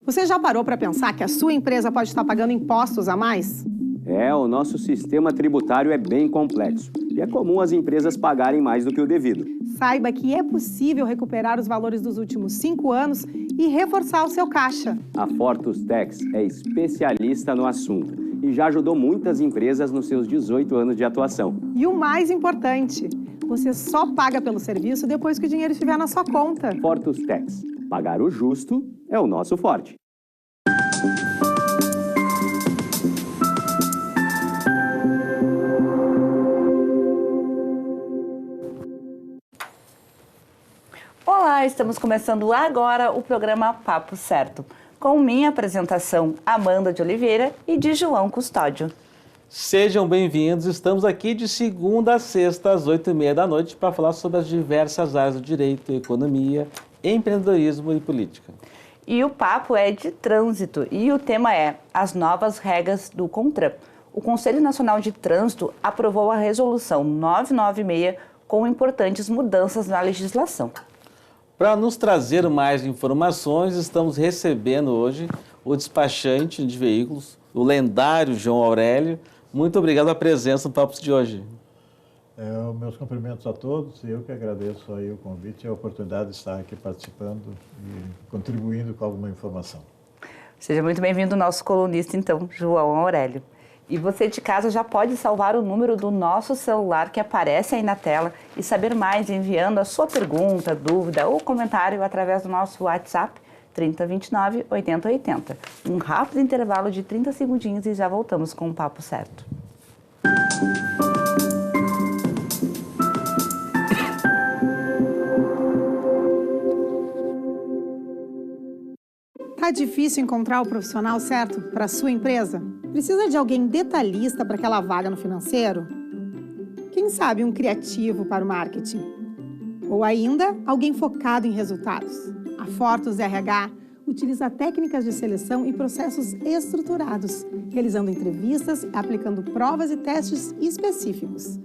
Você já parou para pensar que a sua empresa pode estar pagando impostos a mais? O nosso sistema tributário é bem complexo e é comum as empresas pagarem mais do que o devido. Saiba que é possível recuperar os valores dos últimos 5 anos e reforçar o seu caixa. A Fortus Tax é especialista no assunto e já ajudou muitas empresas nos seus 18 anos de atuação. E o mais importante, você só paga pelo serviço depois que o dinheiro estiver na sua conta. Fortus Tax. Pagar o justo é o nosso forte. Olá, estamos começando agora o programa Papo Certo, com minha apresentação, Amanda de Oliveira e de João Custódio. Sejam bem-vindos, estamos aqui de segunda a sexta às 8h30 da noite para falar sobre as diversas áreas do direito, economia, empreendedorismo e política. E o papo é de trânsito e o tema é as novas regras do CONTRAN. O Conselho Nacional de Trânsito aprovou a resolução 996 com importantes mudanças na legislação. Para nos trazer mais informações, estamos recebendo hoje o despachante de veículos, o lendário João Aurélio. Muito obrigado pela presença no Papo de hoje. Meus cumprimentos a todos e eu que agradeço aí o convite e a oportunidade de estar aqui participando e contribuindo com alguma informação. Seja muito bem-vindo, nosso colunista, então, João Aurélio. E você de casa já pode salvar o número do nosso celular que aparece aí na tela e saber mais enviando a sua pergunta, dúvida ou comentário através do nosso WhatsApp 3029 8080. Um rápido intervalo de 30 segundinhos e já voltamos com o Papo Certo. Tá difícil encontrar o profissional certo para a sua empresa? Precisa de alguém detalhista para aquela vaga no financeiro? Quem sabe um criativo para o marketing? Ou ainda, alguém focado em resultados? A Fortus RH utiliza técnicas de seleção e processos estruturados, realizando entrevistas e aplicando provas e testes específicos.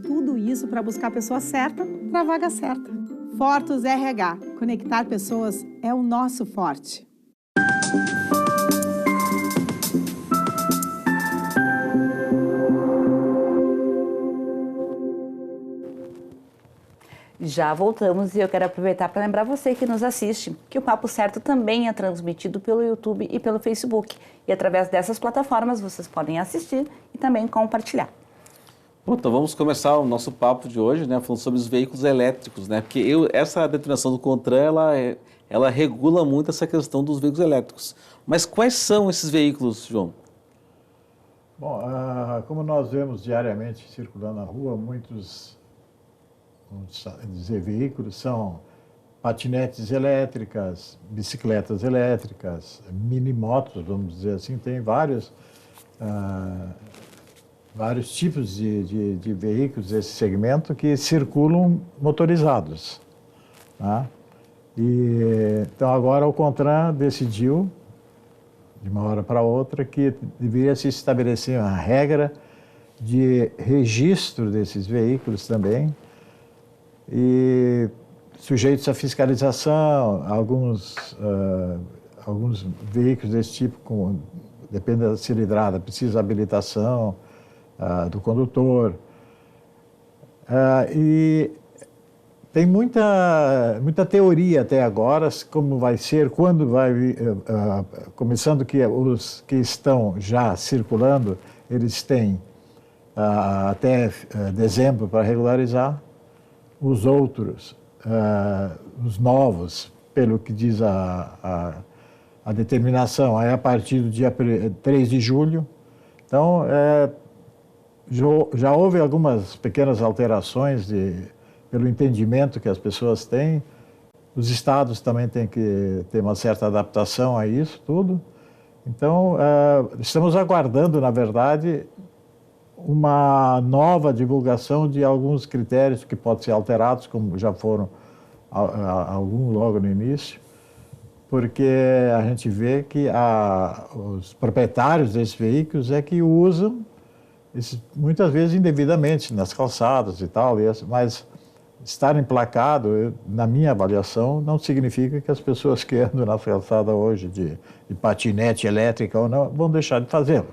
Tudo isso para buscar a pessoa certa para a vaga certa. Fortus RH. Conectar pessoas é o nosso forte. Já voltamos e eu quero aproveitar para lembrar você que nos assiste que o Papo Certo também é transmitido pelo YouTube e pelo Facebook. E através dessas plataformas vocês podem assistir e também compartilhar. Bom, então vamos começar o nosso papo de hoje, né, falando sobre os veículos elétricos, né, porque essa determinação do CONTRAN, ela regula muito essa questão dos veículos elétricos. Mas quais são esses veículos, João? Bom, como nós vemos diariamente circulando na rua, muitos, vamos dizer, veículos são patinetes elétricas, bicicletas elétricas, mini-motos, vamos dizer assim, tem vários tipos de veículos desse segmento que circulam motorizados. Tá? Então agora o CONTRAN decidiu, de uma hora para outra, que deveria se estabelecer uma regra de registro desses veículos também, e sujeitos à fiscalização, alguns veículos desse tipo, depende da cilindrada, precisa habilitação do condutor. E tem muita teoria até agora, como vai ser, quando vai, começando que os que estão já circulando, eles têm até dezembro para regularizar, os outros, os novos, pelo que diz a determinação, é a partir do dia 3 de julho. Então, já houve algumas pequenas alterações pelo entendimento que as pessoas têm. Os estados também têm que ter uma certa adaptação a isso tudo. Então, estamos aguardando, na verdade, uma nova divulgação de alguns critérios que podem ser alterados, como já foram alguns logo no início, porque a gente vê que os proprietários desses veículos é que usam, muitas vezes indevidamente, nas calçadas e tal, mas estar emplacado, na minha avaliação, não significa que as pessoas que andam na calçada hoje de patinete elétrica ou não vão deixar de fazê-lo.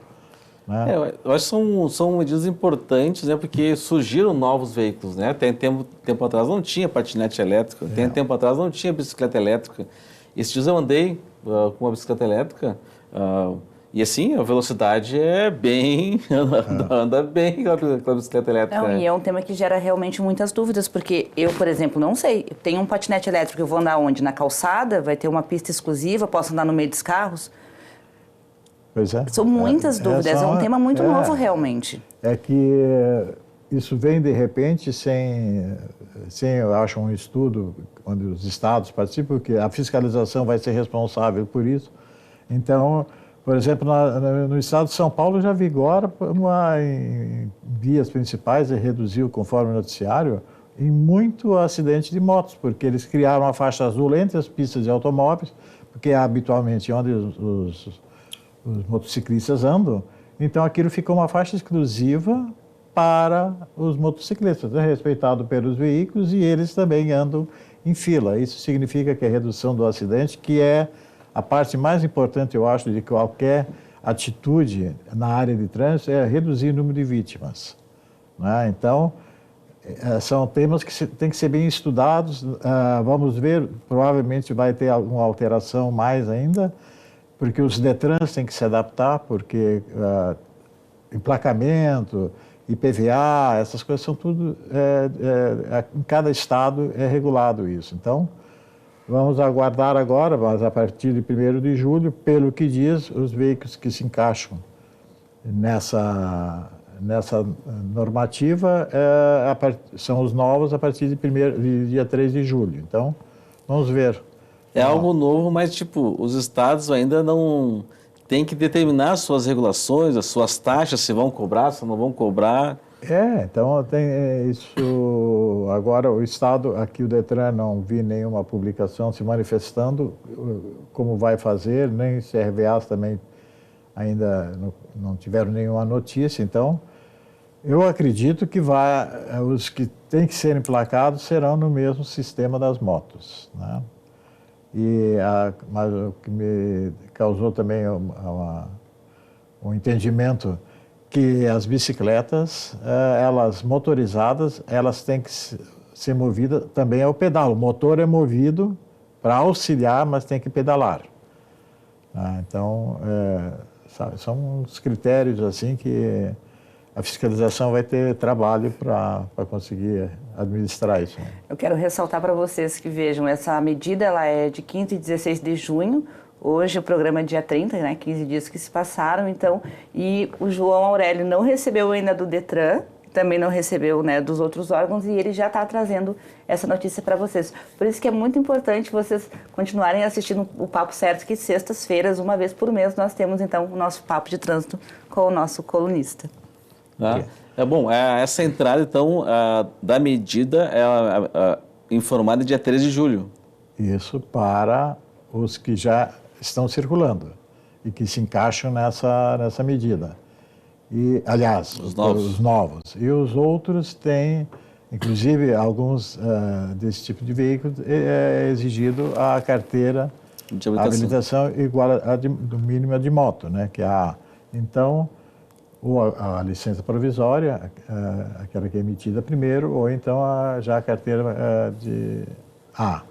Né? Eu acho que são medidas importantes, né, porque surgiram novos veículos. Né? Tem tempo atrás não tinha patinete elétrico, tem tempo atrás não tinha bicicleta elétrica. Esses dias eu andei com uma bicicleta elétrica e assim, a velocidade é bem, anda bem aquela bicicleta elétrica. Não, e é um tema que gera realmente muitas dúvidas, porque eu, por exemplo, não sei, eu tenho um patinete elétrico, eu vou andar onde? Na calçada? Vai ter uma pista exclusiva? Posso andar no meio dos carros? Pois é. São muitas dúvidas, é um tema muito novo realmente. É que isso vem de repente sem, eu acho, um estudo onde os estados participam, porque a fiscalização vai ser responsável por isso. Então, por exemplo, no estado de São Paulo já vigora em vias principais e reduziu, conforme o noticiário, em muito acidente de motos, porque eles criaram uma faixa azul entre as pistas de automóveis, porque é habitualmente onde os motociclistas andam, então aquilo ficou uma faixa exclusiva para os motociclistas, é respeitado pelos veículos e eles também andam em fila. Isso significa que a redução do acidente, que é a parte mais importante, eu acho, de qualquer atitude na área de trânsito, é reduzir o número de vítimas. Né? Então, são temas que têm que ser bem estudados. Vamos ver, provavelmente vai ter alguma alteração mais ainda, porque os DETRANs têm que se adaptar, porque emplacamento, IPVA, essas coisas são tudo, em cada estado é regulado isso. Então, vamos aguardar agora, mas a partir de 1º de julho, pelo que diz, os veículos que se encaixam nessa normativa são os novos a partir de dia 3 de julho. Então, vamos ver. É algo novo, mas tipo, os estados ainda não têm que determinar as suas regulações, as suas taxas, se vão cobrar, se não vão cobrar. Então tem isso. Agora o estado, aqui o DETRAN, não vi nenhuma publicação se manifestando como vai fazer, nem CRVAs também ainda não tiveram nenhuma notícia. Então, eu acredito que os que têm que ser emplacados serão no mesmo sistema das motos, né? Mas o que me causou também um entendimento que as bicicletas, elas motorizadas, elas têm que ser movidas também ao pedal. O motor é movido para auxiliar, mas tem que pedalar. Então, são uns critérios assim que a fiscalização vai ter trabalho para conseguir administrar isso. Né? Eu quero ressaltar para vocês que vejam, essa medida ela é de 15 e 16 de junho, hoje o programa é dia 30, né, 15 dias que se passaram, então, e o João Aurélio não recebeu ainda do DETRAN, também não recebeu, né, dos outros órgãos, e ele já está trazendo essa notícia para vocês. Por isso que é muito importante vocês continuarem assistindo o Papo Certo, que sextas-feiras, uma vez por mês, nós temos então o nosso Papo de Trânsito com o nosso colunista. Bom, essa entrada, então, da medida é informada dia 13 de julho. Isso para os que já estão circulando e que se encaixam nessa medida. E, aliás, os novos. E os outros têm, inclusive, alguns desse tipo de veículo, é exigido a carteira de habilitação igual do mínimo de moto, né, que é a A. Então, ou a licença provisória, aquela que é emitida primeiro, ou então já a carteira de A.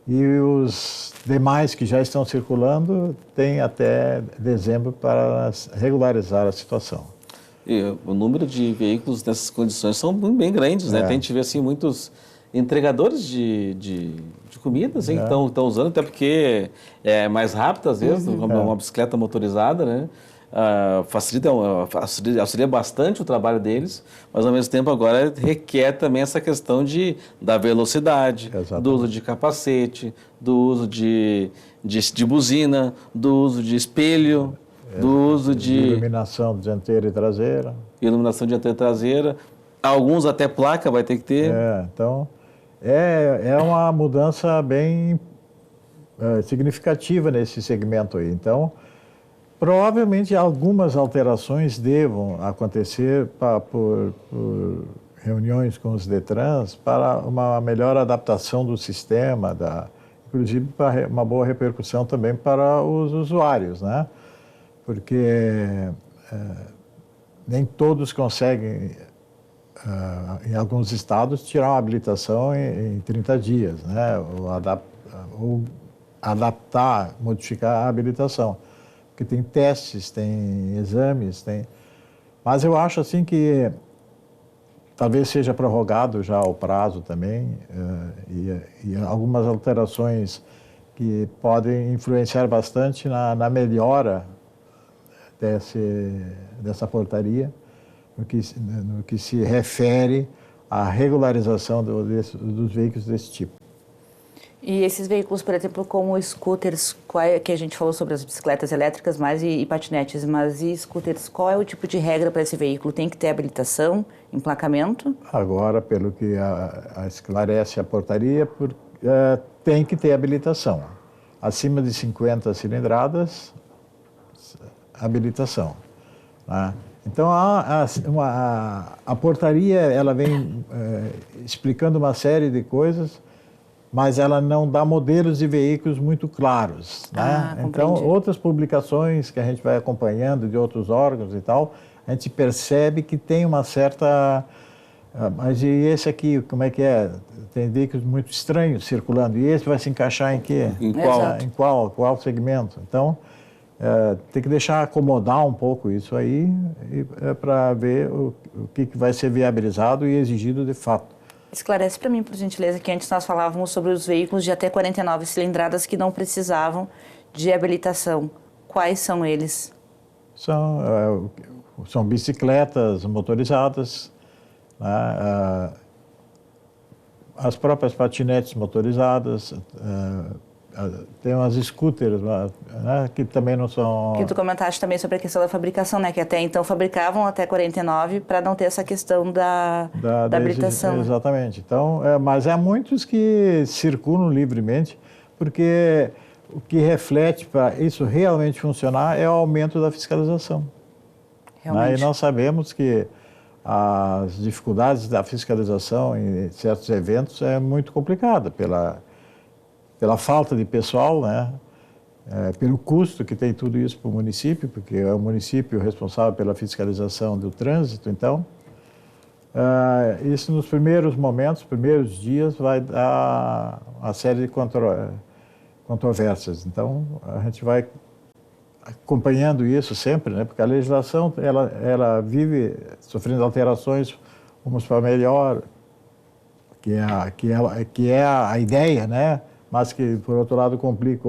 E os demais que já estão circulando têm até dezembro para regularizar a situação. E o número de veículos nessas condições são bem grandes, né? A gente vê assim, muitos entregadores de comida assim, que estão usando, até porque é mais rápido às vezes, uma bicicleta motorizada, né? Auxilia bastante o trabalho deles, mas ao mesmo tempo agora requer também essa questão da velocidade, do uso de capacete, do uso de buzina, do uso de espelho, do uso de iluminação dianteira e traseira. Iluminação dianteira e traseira, alguns até placa vai ter que ter. Então é uma mudança bem significativa nesse segmento aí. Então, provavelmente algumas alterações devam acontecer por reuniões com os DETRANs para uma melhor adaptação do sistema, inclusive para uma boa repercussão também para os usuários, né? Porque nem todos conseguem, em alguns estados, tirar uma habilitação em 30 dias, né? Ou adaptar, modificar a habilitação. Porque tem testes, tem exames, Mas eu acho assim que talvez seja prorrogado já o prazo também e algumas alterações que podem influenciar bastante na melhora dessa portaria no que se refere à regularização dos veículos desse tipo. E esses veículos, por exemplo, como scooters, que a gente falou sobre as bicicletas elétricas e patinetes, mas e scooters, qual é o tipo de regra para esse veículo? Tem que ter habilitação, emplacamento? Agora, pelo que esclarece a portaria, tem que ter habilitação. Acima de 50 cilindradas, habilitação, né? Então, a portaria ela vem explicando uma série de coisas, mas ela não dá modelos de veículos muito claros, né? Então, outras publicações que a gente vai acompanhando de outros órgãos e tal, a gente percebe que tem uma certa... Mas e esse aqui, como é que é? Tem veículos muito estranhos circulando. E esse vai se encaixar em quê? Em qual segmento? Então, tem que deixar acomodar um pouco isso aí para ver o que vai ser viabilizado e exigido de fato. Esclarece para mim, por gentileza, que antes nós falávamos sobre os veículos de até 49 cilindradas que não precisavam de habilitação. Quais são eles? São bicicletas motorizadas, né? As próprias patinetes motorizadas, tem umas scooters, né, que também não são... Que tu comentaste também sobre a questão da fabricação, né? Que até então fabricavam até 49 para não ter essa questão da habilitação. Exatamente. Então, mas há muitos que circulam livremente, porque o que reflete para isso realmente funcionar é o aumento da fiscalização. Realmente. Né? E nós sabemos que as dificuldades da fiscalização em certos eventos é muito complicada pela falta de pessoal, né? Pelo custo que tem tudo isso para o município, porque é o município responsável pela fiscalização do trânsito. Então, isso nos primeiros momentos, primeiros dias, vai dar uma série de controvérsias. Então, a gente vai acompanhando isso sempre, né? Porque a legislação ela vive sofrendo alterações, umas para melhor, que é a ideia, né? Mas que, por outro lado, complica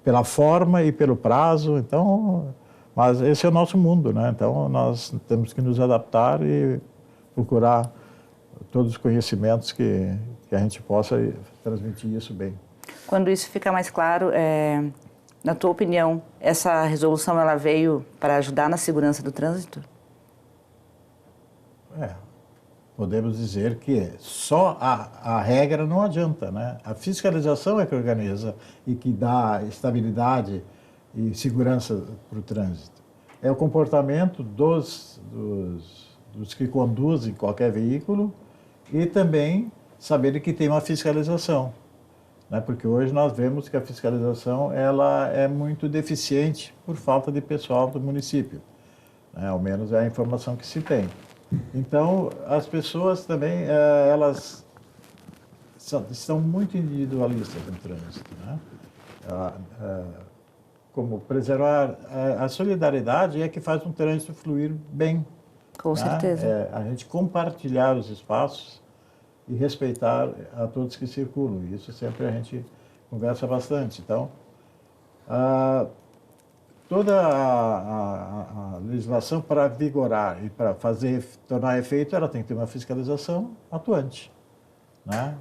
pela forma e pelo prazo. Então, mas esse é o nosso mundo, né? Então, nós temos que nos adaptar e procurar todos os conhecimentos que a gente possa transmitir isso bem. Quando isso fica mais claro, na tua opinião, essa resolução ela veio para ajudar na segurança do trânsito? Podemos dizer que só a regra não adianta, né? A fiscalização é que organiza e que dá estabilidade e segurança para o trânsito. É o comportamento dos que conduzem qualquer veículo e também saber que tem uma fiscalização, né? Porque hoje nós vemos que a fiscalização ela é muito deficiente por falta de pessoal do município, né? Ao menos é a informação que se tem. Então, as pessoas também, elas estão muito individualistas no trânsito, né? Como preservar a solidariedade é que faz um trânsito fluir bem. Com certeza. A gente compartilhar os espaços e respeitar a todos que circulam. Isso sempre a gente conversa bastante. Então, toda a legislação para vigorar e para tornar efeito, ela tem que ter uma fiscalização atuante, né?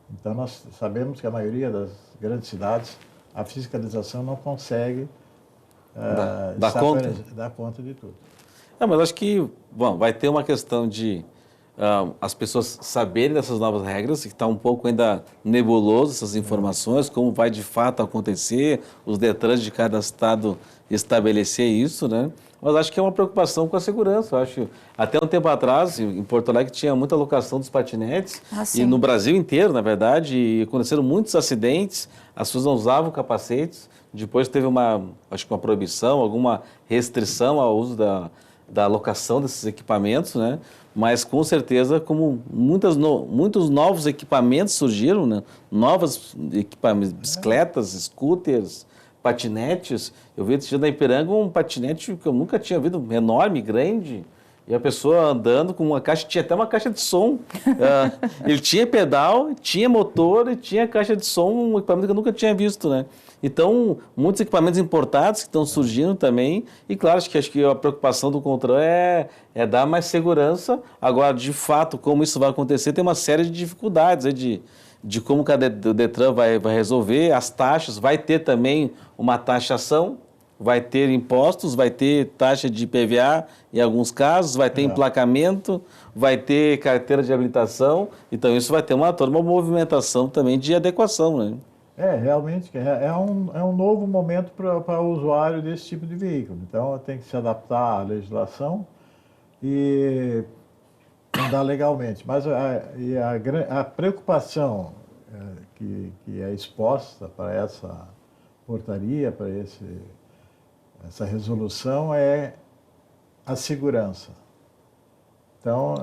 Então, nós sabemos que a maioria das grandes cidades, a fiscalização não consegue dar conta de tudo. Mas acho que vai ter uma questão de as pessoas saberem dessas novas regras, que está um pouco ainda nebuloso essas informações, como vai de fato acontecer, os DETRANs de cada estado estabelecer isso, né? Mas acho que é uma preocupação com a segurança. Eu acho que até um tempo atrás, em Porto Alegre, tinha muita locação dos patinetes, e no Brasil inteiro, na verdade, e aconteceram muitos acidentes, as pessoas não usavam capacetes, depois teve acho que uma proibição, alguma restrição ao uso da locação desses equipamentos, né? Mas com certeza, como muitos novos equipamentos surgiram, né? Novos equipamentos, bicicletas, scooters, patinetes. Eu vi esse dia na Ipiranga um patinete que eu nunca tinha visto, enorme, grande, e a pessoa andando com uma caixa, tinha até uma caixa de som. Ele tinha pedal, tinha motor e tinha caixa de som, um equipamento que eu nunca tinha visto, né? Então, muitos equipamentos importados que estão surgindo também, e claro, acho que a preocupação do CONTRAN é dar mais segurança. Agora, de fato, como isso vai acontecer, tem uma série de dificuldades de como o DETRAN vai resolver, as taxas, vai ter também uma taxação, vai ter impostos, vai ter taxa de IPVA em alguns casos, vai ter emplacamento, vai ter carteira de habilitação, então isso vai ter toda uma movimentação também de adequação, né? Realmente, é um novo momento para o usuário desse tipo de veículo. Então, tem que se adaptar à legislação e andar legalmente. Mas a preocupação que é exposta para essa portaria, para essa resolução, é a segurança. Então,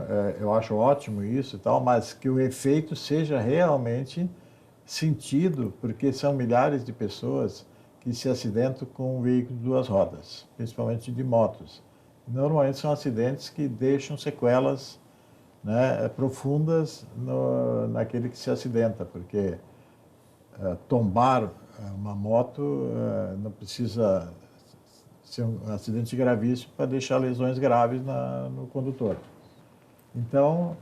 eu acho ótimo isso e tal, mas que o efeito seja realmente sentido, porque são milhares de pessoas que se acidentam com um veículo de duas rodas, principalmente de motos. Normalmente são acidentes que deixam sequelas, né, profundas naquele que se acidenta, porque tombar uma moto não precisa ser um acidente gravíssimo para deixar lesões graves no condutor. Então,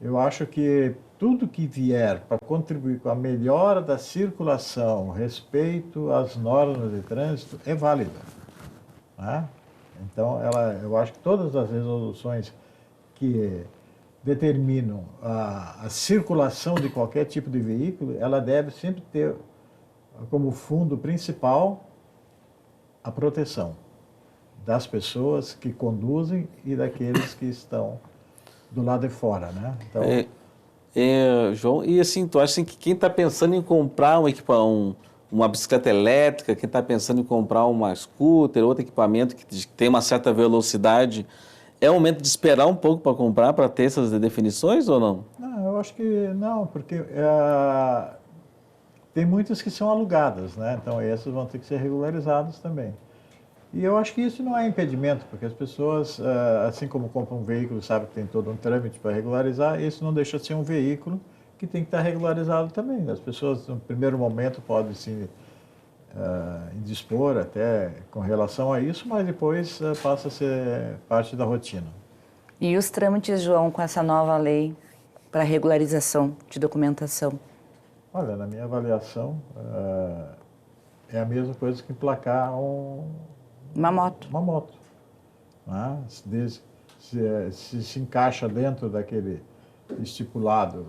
eu acho que tudo que vier para contribuir com a melhora da circulação, respeito às normas de trânsito, é válida, né? Então, eu acho que todas as resoluções que determinam a circulação de qualquer tipo de veículo, ela deve sempre ter como fundo principal a proteção das pessoas que conduzem e daqueles que estão do lado de fora, né? Então, João, e assim, tu acha assim, que quem está pensando em comprar uma bicicleta elétrica, quem está pensando em comprar uma scooter, outro equipamento que tem uma certa velocidade, é o momento de esperar um pouco para comprar, para ter essas definições ou não? Não, eu acho que não, porque tem muitas que são alugadas, né? Então, essas vão ter que ser regularizadas também. E eu acho que isso não é impedimento, porque as pessoas, assim como compram um veículo, sabem que tem todo um trâmite para regularizar, isso não deixa de ser um veículo que tem que estar regularizado também. As pessoas, no primeiro momento, podem se indispor até com relação a isso, mas depois passa a ser parte da rotina. E os trâmites, João, com essa nova lei para regularização de documentação? Olha, na minha avaliação, é a mesma coisa que emplacar uma moto. Uma moto. Né? Se encaixa dentro daquele estipulado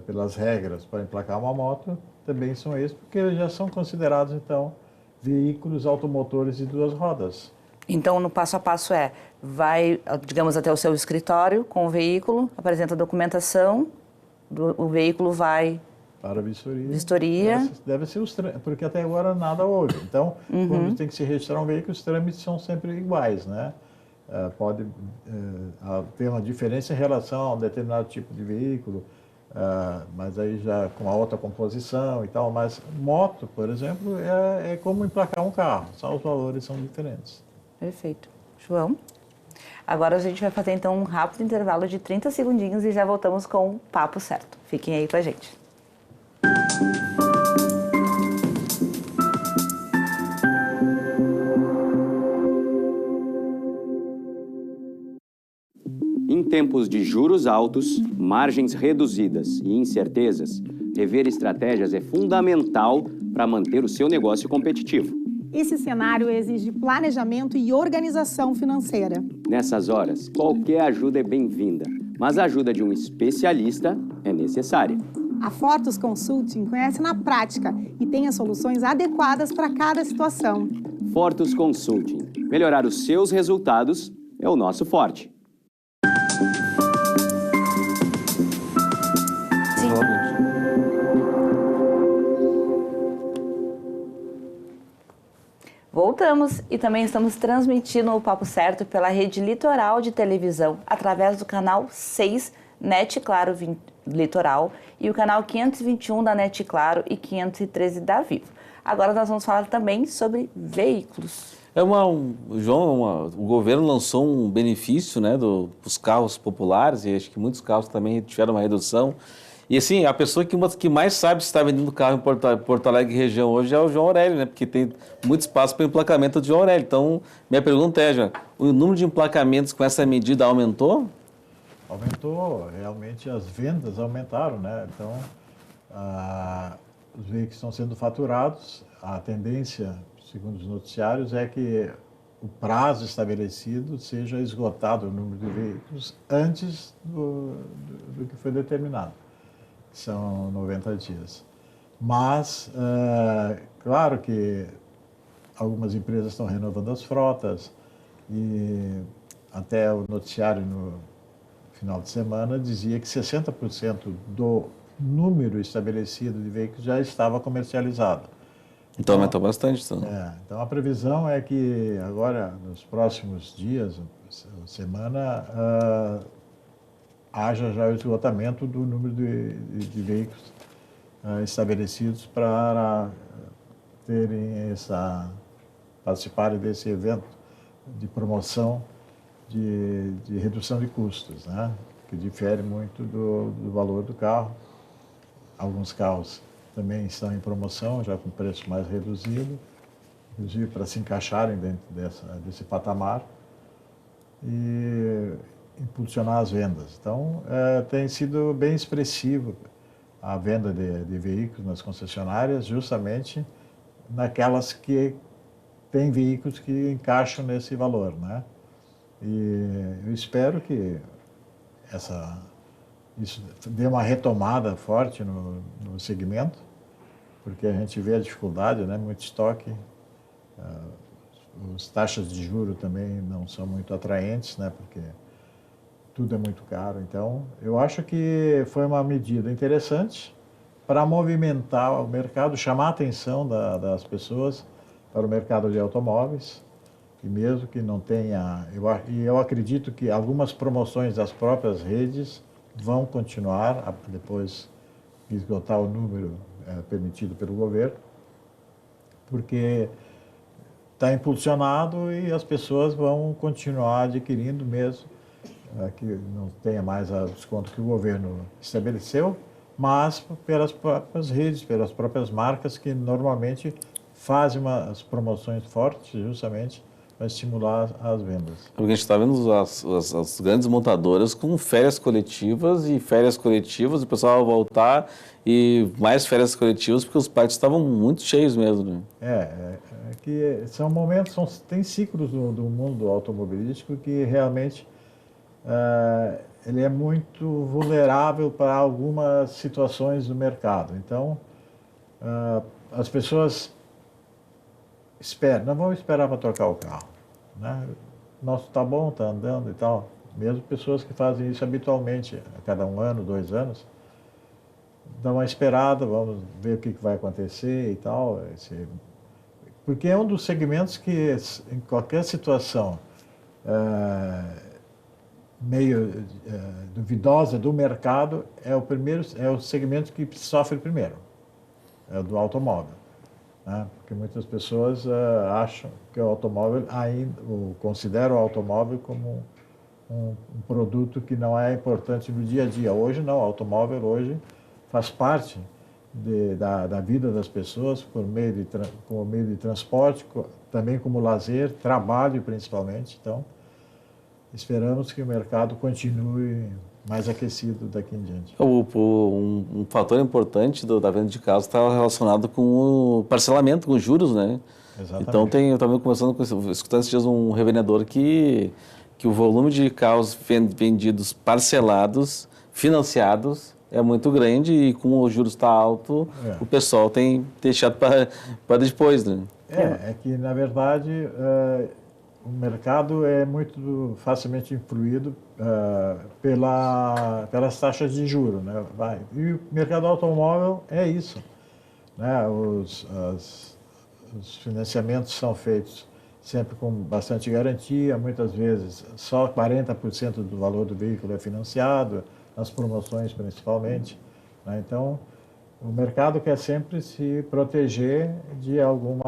pelas regras para emplacar uma moto, também são esses, porque eles já são considerados, então, veículos automotores de duas rodas. Então, no passo a passo vai, digamos, até o seu escritório com o veículo, apresenta a documentação, o veículo vai para a vistoria. Vistoria. Deve ser porque até agora nada houve. Então, quando tem que se registrar um veículo, os trâmites são sempre iguais, né? Pode ter uma diferença em relação a um determinado tipo de veículo, mas aí já com a outra composição e tal. Mas moto, por exemplo, é como emplacar um carro, só os valores são diferentes. Perfeito. João? Agora a gente vai fazer então um rápido intervalo de 30 segundinhos e já voltamos com o papo certo. Fiquem aí com a gente. Em tempos de juros altos, margens reduzidas e incertezas, rever estratégias é fundamental para manter o seu negócio competitivo. Esse cenário exige planejamento e organização financeira. Nessas horas, qualquer ajuda é bem-vinda. mas a ajuda de um especialista é necessária. A Fortus Consulting conhece na prática e tem as soluções adequadas para cada situação. Fortus Consulting. Melhorar os seus resultados é o nosso forte. Voltamos e também estamos transmitindo o Papo Certo pela Rede Litoral de televisão, através do canal 6 NET Claro Litoral e o canal 521 da NET Claro e 513 da Vivo. Agora nós vamos falar também sobre veículos. O governo lançou um benefício, né, dos carros populares, e acho que muitos carros também tiveram uma redução. E assim, a pessoa que mais sabe se está vendendo carro em Porto Alegre região hoje é o João Aurélio, né? Porque tem muito espaço para o emplacamento do João Aurélio. Então, minha pergunta é, João, o número de emplacamentos com essa medida aumentou? Aumentou, realmente as vendas aumentaram, né? Então, os veículos estão sendo faturados. A tendência, segundo os noticiários, é que o prazo estabelecido seja esgotado o número de veículos antes do que foi determinado. São 90 dias. Mas, claro que algumas empresas estão renovando as frotas e até o noticiário no final de semana dizia que 60% do número estabelecido de veículos já estava comercializado. Então aumentou bastante. Então a previsão é que agora, nos próximos dias, semana, haja já o esgotamento do número de veículos estabelecidos para participarem desse evento de promoção de redução de custos, né? Que difere muito do valor do carro. Alguns carros também estão em promoção, já com preço mais reduzido, inclusive para se encaixarem dentro desse patamar e impulsionar as vendas. Então, tem sido bem expressivo a venda de veículos nas concessionárias, justamente naquelas que têm veículos que encaixam nesse valor, né? E eu espero que isso dê uma retomada forte no segmento, porque a gente vê a dificuldade, né? Muito estoque, as taxas de juros também não são muito atraentes, né? Porque tudo é muito caro. Então, eu acho que foi uma medida interessante para movimentar o mercado, chamar a atenção das pessoas para o mercado de automóveis, e mesmo que não tenha... Eu acredito que algumas promoções das próprias redes vão continuar depois de esgotar o número permitido pelo governo, porque está impulsionado e as pessoas vão continuar adquirindo mesmo, que não tenha mais o desconto que o governo estabeleceu, mas pelas próprias redes, pelas próprias marcas que normalmente fazem umas promoções fortes justamente para estimular as vendas. Porque a gente está vendo as grandes montadoras com férias coletivas, o pessoal vai voltar e mais férias coletivas porque os parques estavam muito cheios mesmo, né? Que são momentos, tem ciclos do mundo automobilístico que realmente ele é muito vulnerável para algumas situações do mercado. Então, as pessoas não vamos esperar para trocar o carro, né? Nosso tá bom, tá andando e tal. Mesmo pessoas que fazem isso habitualmente, a cada 1 ano, 2 anos, dão uma esperada, vamos ver o que vai acontecer e tal. Porque é um dos segmentos que, em qualquer situação meio duvidosa do mercado, é o segmento que sofre primeiro, é o do automóvel. Porque muitas pessoas acham que o automóvel consideram o automóvel como um produto que não é importante no dia a dia. Hoje não, o automóvel hoje faz parte da vida das pessoas como meio de transporte, também como lazer, trabalho principalmente. Então, esperamos que o mercado continue mais aquecido daqui em diante. Um fator importante da venda de carros está relacionado com o parcelamento, com os juros, né? Exatamente. Então, eu também escutando esses dias um revendedor que que o volume de carros vendidos parcelados, financiados, é muito grande e como o juros está alto, o pessoal tem deixado para depois, né? É que, na verdade, o mercado é muito facilmente influído pelas taxas de juros, né? E o mercado automóvel é isso, né? Os financiamentos são feitos sempre com bastante garantia, muitas vezes só 40% do valor do veículo é financiado, nas promoções principalmente, né? Então, o mercado quer sempre se proteger de algum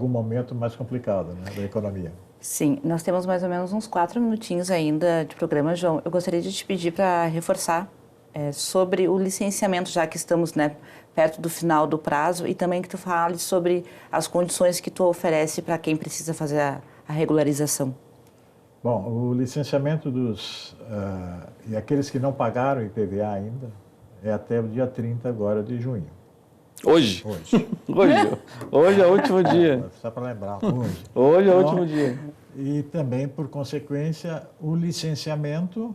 momento mais complicado, né, da economia. Sim, nós temos mais ou menos uns 4 minutinhos ainda de programa, João. Eu gostaria de te pedir para reforçar sobre o licenciamento, já que estamos, né, perto do final do prazo, e também que tu fale sobre as condições que tu oferece para quem precisa fazer a regularização. Bom, o licenciamento e aqueles que não pagaram o IPVA ainda é até o dia 30 agora de junho. Hoje? Hoje. Hoje é o último dia. Só para lembrar, hoje. Hoje é o último dia. E também, por consequência, o licenciamento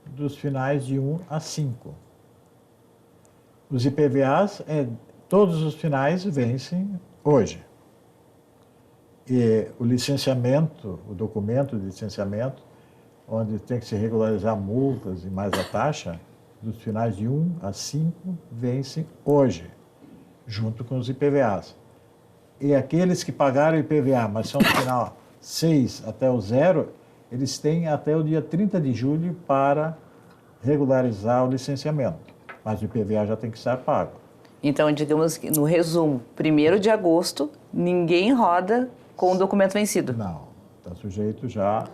dos finais de 1 a 5. Os IPVAs, todos os finais vencem hoje. E o licenciamento, o documento de licenciamento, onde tem que se regularizar multas e mais a taxa, dos finais de 1 a 5 vencem hoje, junto com os IPVAs. E aqueles que pagaram IPVA, mas são do final 6 até o 0, eles têm até o dia 30 de julho para regularizar o licenciamento. Mas o IPVA já tem que estar pago. Então, digamos que, no resumo, 1º de agosto, ninguém roda com o documento vencido. Não, está sujeito já.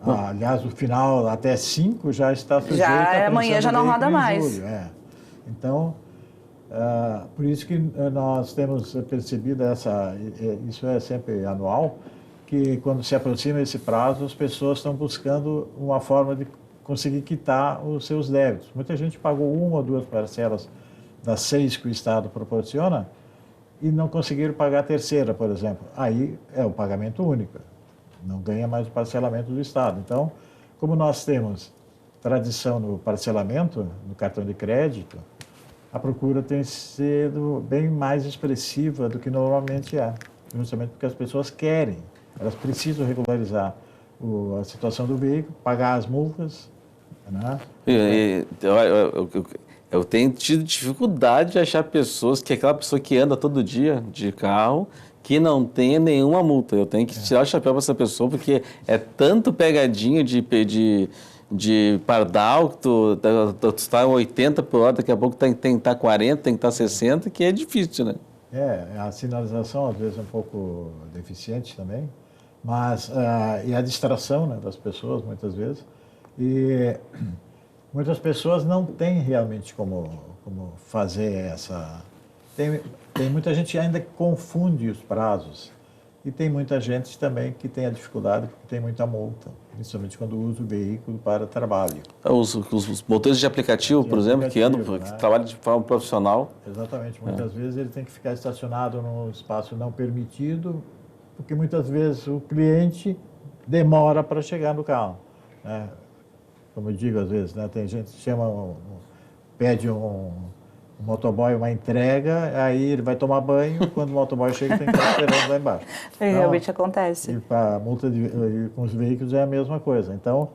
Aliás, o final até 5 já está sujeito a amanhã já não roda mais. Julho, Então, por isso que nós temos percebido isso é sempre anual, que quando se aproxima esse prazo, as pessoas estão buscando uma forma de conseguir quitar os seus débitos. Muita gente pagou 1 ou 2 parcelas das 6 que o Estado proporciona e não conseguiram pagar a terceira, por exemplo. Aí é o pagamento único, não ganha mais o parcelamento do Estado. Então, como nós temos tradição no parcelamento, no cartão de crédito, a procura tem sido bem mais expressiva do que normalmente é, justamente porque as pessoas querem, elas precisam regularizar a situação do veículo, pagar as multas, né? Eu tenho tido dificuldade de achar pessoas, aquela pessoa que anda todo dia de carro, que não tenha nenhuma multa. Eu tenho que tirar o chapéu para essa pessoa, porque é tanto pegadinha de pardal, que tu está 80 por hora, daqui a pouco tem que estar 40, tem que estar 60, que é difícil, né? A sinalização às vezes é um pouco deficiente também, mas e a distração, né, das pessoas muitas vezes. E muitas pessoas não têm realmente como fazer essa... Tem muita gente que ainda confunde os prazos. E tem muita gente também que tem a dificuldade porque tem muita multa, principalmente quando usa o veículo para trabalho. Os motores de aplicativo, por exemplo, que andam, que trabalham de forma profissional. Exatamente. Muitas vezes ele tem que ficar estacionado num espaço não permitido, porque muitas vezes o cliente demora para chegar no carro, né? Como eu digo às vezes, né? Tem gente que pede um motoboy uma entrega, aí ele vai tomar banho, quando o motoboy chega tem que estar esperando lá embaixo. Realmente acontece. E a multa com os veículos é a mesma coisa. Então,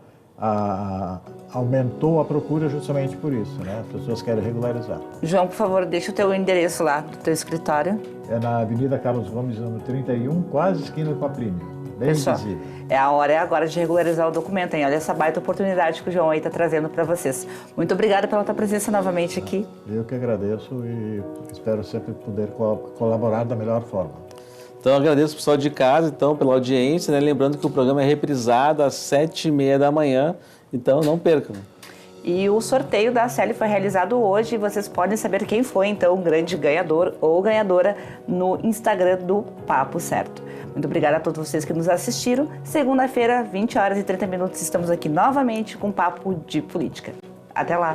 aumentou a procura justamente por isso, né? As pessoas querem regularizar. João, por favor, deixa o teu endereço lá do teu escritório. É na Avenida Carlos Gomes, número 31, quase esquina com a Prime. Bem visível. A hora é agora de regularizar o documento, hein? Olha essa baita oportunidade que o João aí está trazendo para vocês. Muito obrigada pela tua presença novamente aqui. Eu que agradeço e espero sempre poder colaborar da melhor forma. Então, eu agradeço o pessoal de casa, então, pela audiência, né? Lembrando que o programa é reprisado às 7h30 da manhã, então não percam. E o sorteio da ACL foi realizado hoje e vocês podem saber quem foi, então, o grande ganhador ou ganhadora no Instagram do Papo Certo. Muito obrigada a todos vocês que nos assistiram. Segunda-feira, 20h30, estamos aqui novamente com Papo de Política. Até lá!